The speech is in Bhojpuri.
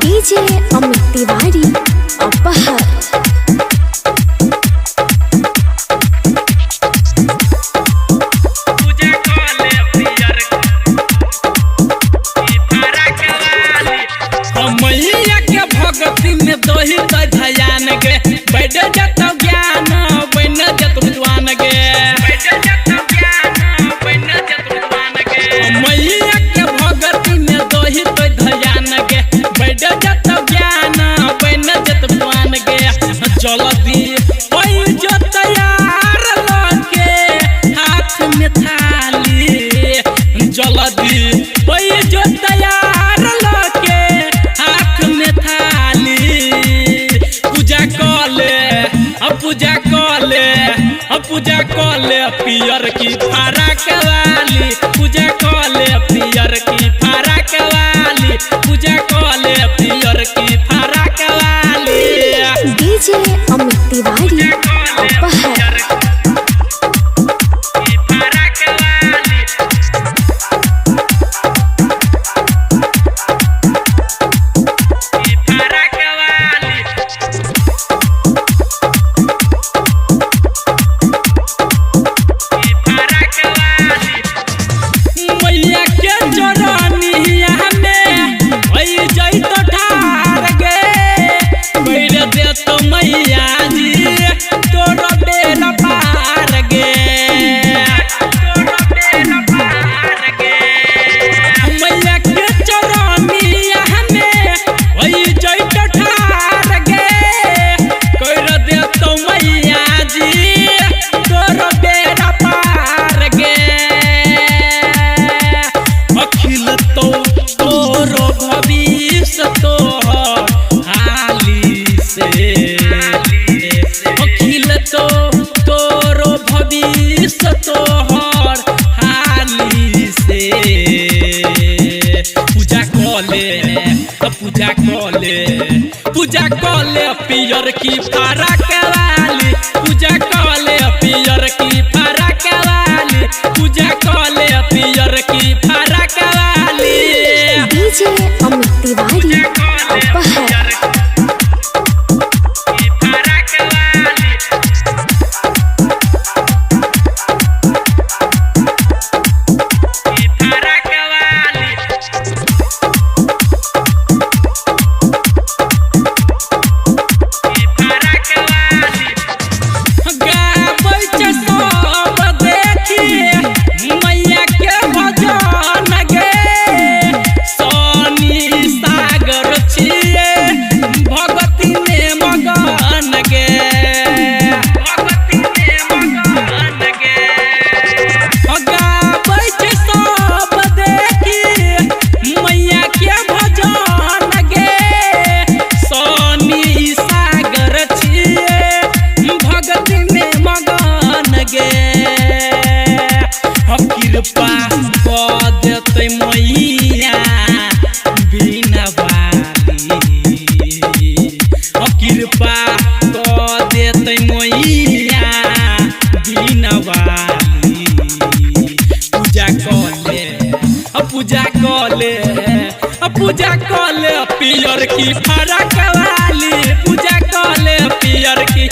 डीजे अमित तिवारी अपहर भगती में दोही ध्यान गे बैठ जत ज्ञान बन जत विद्वान गे मैया के भगती में दोही ध्यान गे बैठ जत ज्ञान बन जत विद्वान गे जल्दी जो तैयार लगे हाथ में थाली जल्दी जो तैयार लगे हाथ में थाली पूजा कले पियर की फारा कवाली पूजा कले पियर की फारा कवाली पूजा कले पियर की फारा कवाली डीजे अमित तिवारी अपहर पूजा कले पियर की फारा कवाली पूजा कले पियर की फारा कवाली पूजा कले पियर की फारा कवाली डीजे अमित तिवारी अपहर मैया बिना बाली कृपा क देते मैया बिना बाली पूजा कले पियर की फारा कवाली पूजा कले पियर की